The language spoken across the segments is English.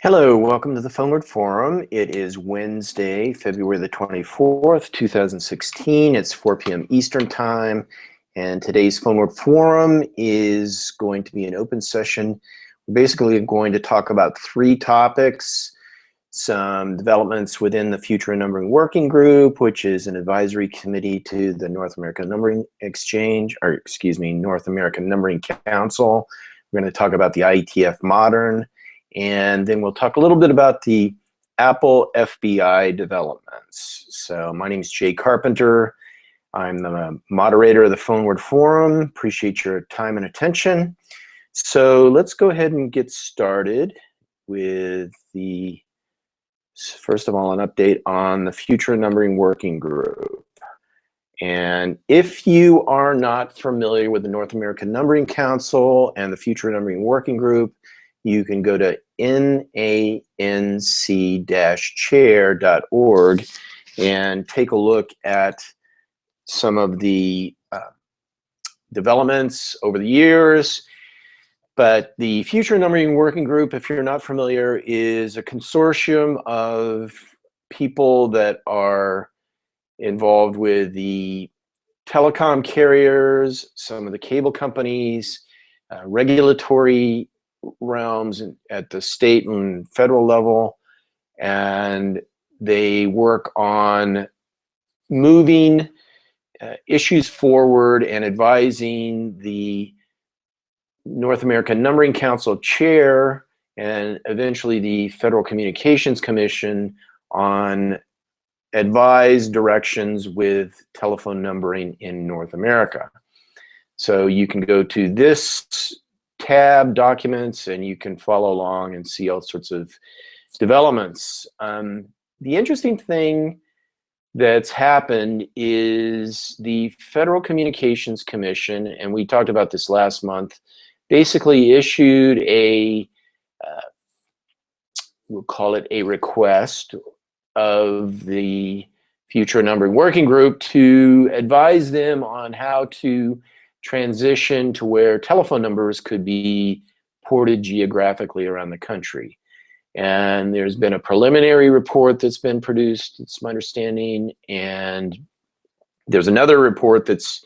Hello, welcome to the PhoneWord Forum. It is Wednesday, February the 24th, 2016. It's 4 p.m. Eastern Time, and today's PhoneWord Forum is going to be an open session. We're basically going to talk about three topics: some developments within the Future of Numbering Working Group, which is an advisory committee to the North American Numbering Exchange, or excuse me, North American Numbering Council. We're going to talk about the IETF Modern, and then we'll talk a little bit about the Apple FBI developments. So my name is Jay Carpenter. I'm the moderator of the PhoneWord Forum. Appreciate your time and attention. So let's go ahead and get started with the, first of all, an update on the Future Numbering Working Group. And if you are not familiar with the North American Numbering Council and the Future Numbering Working Group, you can go to nanc-chair.org and take a look at some of the developments over the years. But the Future Numbering Working Group, if you're not familiar, is a consortium of people that are involved with the telecom carriers, some of the cable companies, regulatory realms at the state and federal level, and they work on moving issues forward and advising the North American Numbering Council chair and eventually the Federal Communications Commission on advised directions with telephone numbering in North America. So you can go to this tab, documents, and you can follow along and see all sorts of developments. The interesting thing that's happened is the Federal Communications Commission, and we talked about this last month, basically issued a, we'll call it a request of the Future Numbering Working Group to advise them on how to transition to where telephone numbers could be ported geographically around the country. And there's been a preliminary report that's been produced, it's my understanding, and there's another report that's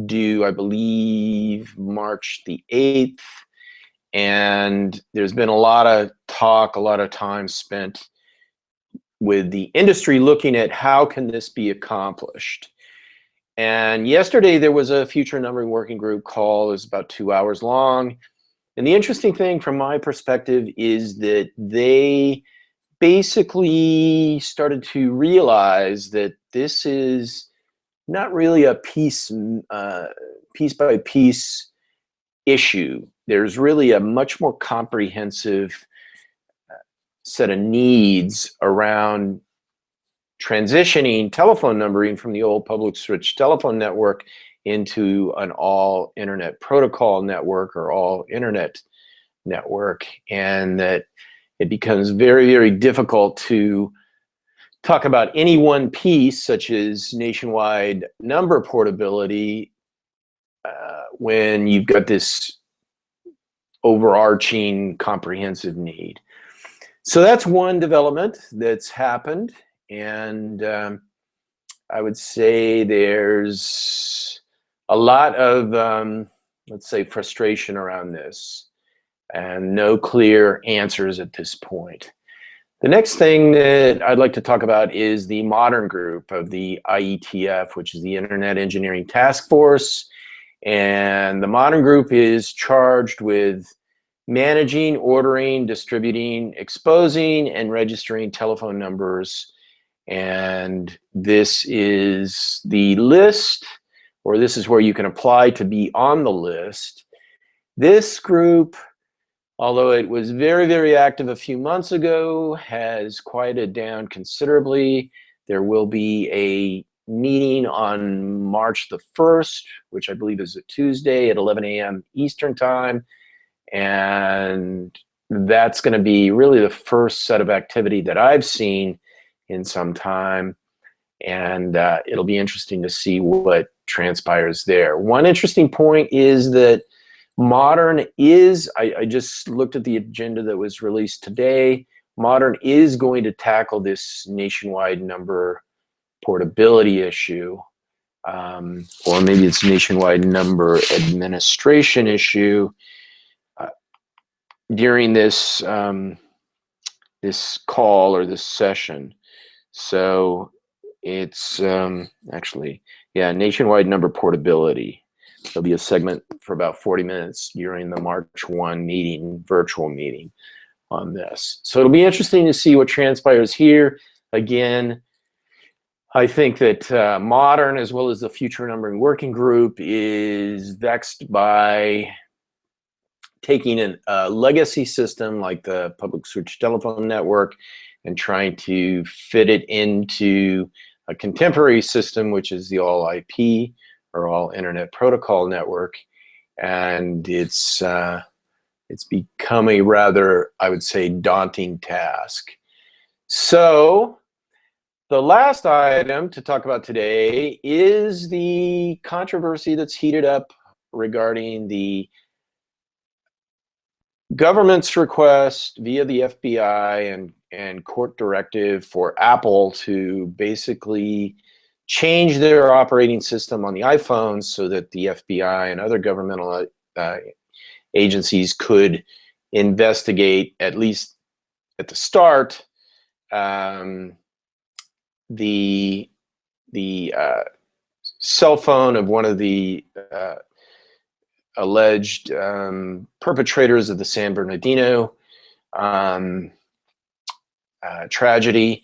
due, I believe, March the 8th, and there's been a lot of talk, a lot of time spent with the industry looking at how can this be accomplished. And yesterday there was a Future Numbering Working Group call. It was about 2 hours long. And the interesting thing from my perspective is that they basically started to realize that this is not really a piece by piece issue. There's really a much more comprehensive set of needs around transitioning telephone numbering from the old public switch telephone network into an all internet protocol network or all internet network, and that it becomes very, very difficult to talk about any one piece such as nationwide number portability when you've got this overarching comprehensive need. So that's one development that's happened, and I would say there's a lot of, let's say, frustration around this and no clear answers at this point. The next thing that I'd like to talk about is the Modern group of the IETF, which is the Internet Engineering Task Force. And the Modern group is charged with managing, ordering, distributing, exposing, and registering telephone numbers. And this is the list, or this is where you can apply to be on the list. This group, although it was very, very active a few months ago, has quieted down considerably. There will be a meeting on March the 1st, which I believe is a Tuesday at 11 a.m. Eastern Time. And that's going to be really the first set of activity that I've seen in some time. And it'll be interesting to see what transpires there. One interesting point is that Modern is, I just looked at the agenda that was released today. Modern is going to tackle this nationwide number portability issue, or maybe it's nationwide number administration issue during this this call or this session. So it's actually, yeah, nationwide number portability. There'll be a segment for about 40 minutes during the March 1 meeting, virtual meeting on this. So it'll be interesting to see what transpires here. Again, I think that Modern, as well as the Future Numbering Working Group, is vexed by taking a legacy system like the public switch telephone network and trying to fit it into a contemporary system, which is the all IP or all internet protocol network. And it's become a rather, I would say, daunting task. So the last item to talk about today is the controversy that's heated up regarding the government's request via the FBI and court directive for Apple to basically change their operating system on the iPhones so that the FBI and other governmental agencies could investigate, at least at the start, the cell phone of one of the alleged perpetrators of the San Bernardino tragedy.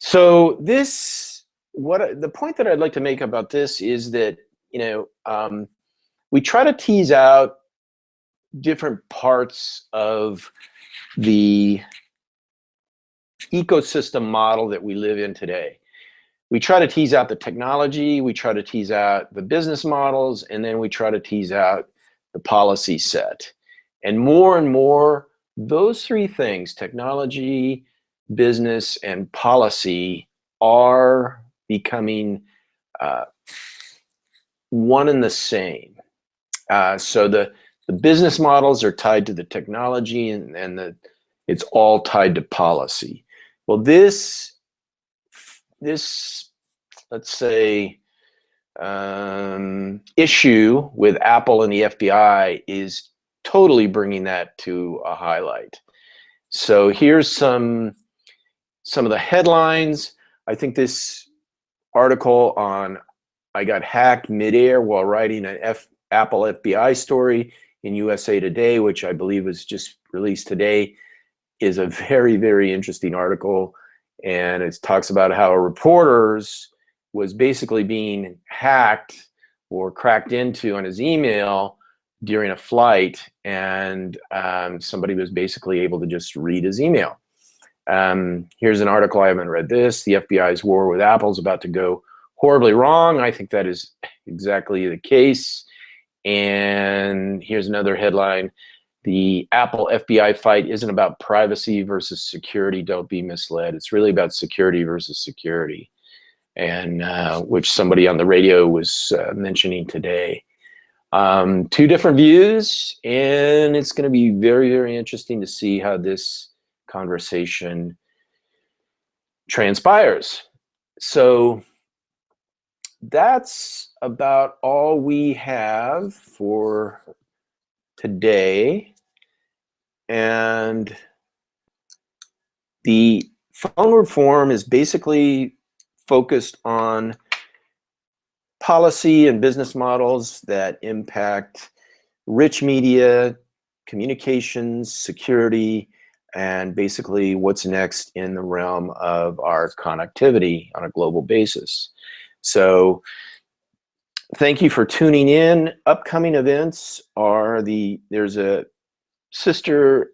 So this, the point that I'd like to make about this is that, we try to tease out different parts of the ecosystem model that we live in today. We try to tease out the technology, we try to tease out the business models, and then we try to tease out the policy set. And more, those three things, technology, business, and policy, are becoming one and the same. So the business models are tied to the technology, and it's all tied to policy. Well, this let's say issue with Apple and the FBI is totally bringing that to a highlight. So here's some of the headlines. I think this article on I got hacked midair while writing an Apple FBI story in USA Today, which I believe was just released today, is a very, very interesting article. And it talks about how a reporter's was basically being hacked or cracked into on his email during a flight, and somebody was basically able to just read his email. Here's an article, I haven't read this. The FBI's war with Apple is about to go horribly wrong. I think that is exactly the case. And here's another headline. The Apple FBI fight isn't about privacy versus security. Don't be misled. It's really about security versus security, and which somebody on the radio was mentioning today. Two different views, and it's going to be very, very interesting to see how this conversation transpires. So that's about all we have for today. And the PhoneWord Forum is basically focused on policy and business models that impact rich media, communications, security, and basically what's next in the realm of our connectivity on a global basis. So thank you for tuning in. Upcoming events are there's a sister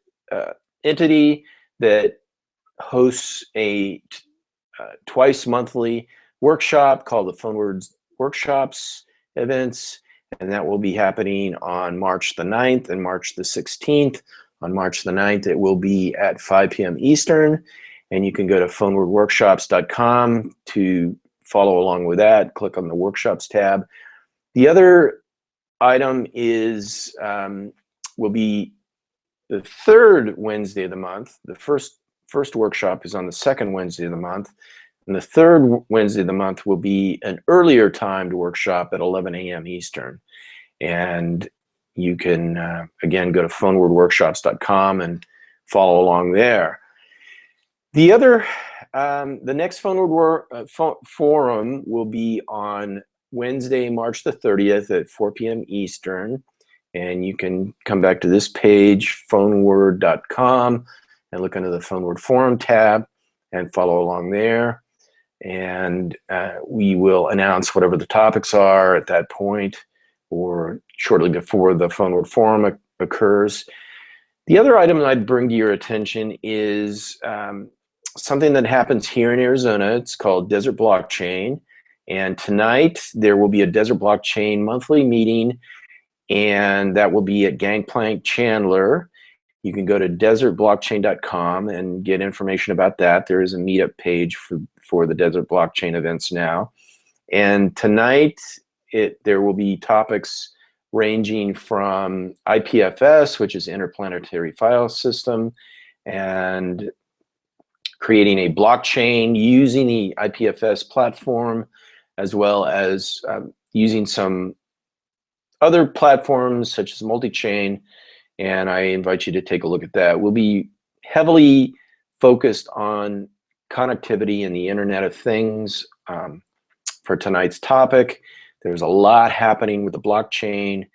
entity that hosts a twice monthly workshop called the PhoneWord Workshops events, and that will be happening on March the 9th and March the 16th. On March the 9th, it will be at 5 p.m. Eastern, and you can go to phonewordworkshops.com to follow along with that. Click on the Workshops tab. The other item is will be the third Wednesday of the month. The first workshop is on the second Wednesday of the month. And the third Wednesday of the month will be an earlier timed workshop at 11 a.m. Eastern. And you can, again, go to phonewordworkshops.com and follow along there. The other, the next PhoneWord forum will be on Wednesday, March the 30th at 4 p.m. Eastern. And you can come back to this page, phoneword.com, and look under the PhoneWord Forum tab and follow along there. And we will announce whatever the topics are at that point or shortly before the PhoneWord Forum occurs. The other item that I'd bring to your attention is something that happens here in Arizona. It's called Desert Blockchain. And tonight there will be a Desert Blockchain monthly meeting, and that will be at Gangplank Chandler. You can go to desertblockchain.com and get information about that. There is a meetup page for the Desert Blockchain events now. And tonight, there will be topics ranging from IPFS, which is Interplanetary File System, and creating a blockchain using the IPFS platform, as well as using some other platforms such as multi-chain, and I invite you to take a look at that. We'll be heavily focused on connectivity and the Internet of Things for tonight's topic. There's a lot happening with the blockchain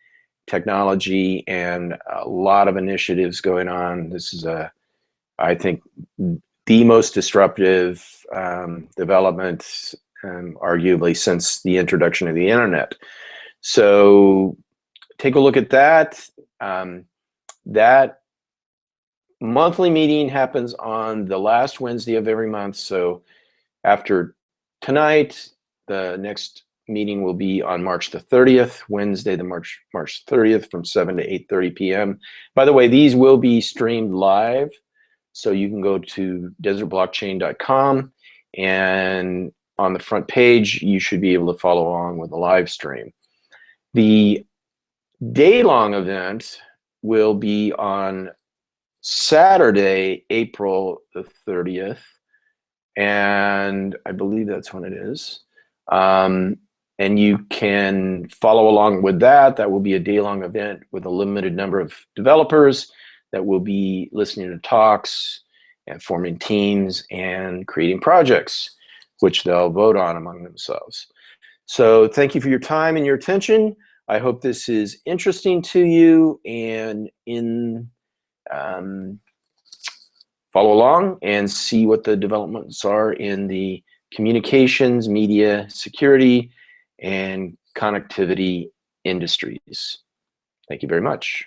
technology and a lot of initiatives going on. This is, I think, the most disruptive development, arguably, since the introduction of the Internet. So take a look at that. That monthly meeting happens on the last Wednesday of every month. So after tonight, the next meeting will be on March the 30th, Wednesday, the March 30th from 7 to 8:30 p.m. By the way, these will be streamed live. So you can go to desertblockchain.com, and on the front page, you should be able to follow along with the live stream. The day-long event will be on Saturday, April the 30th, and I believe that's when it is. And you can follow along with that. That will be a day-long event with a limited number of developers that will be listening to talks and forming teams and creating projects, which they'll vote on among themselves. So thank you for your time and your attention. I hope this is interesting to you, and follow along and see what the developments are in the communications, media, security, and connectivity industries. Thank you very much.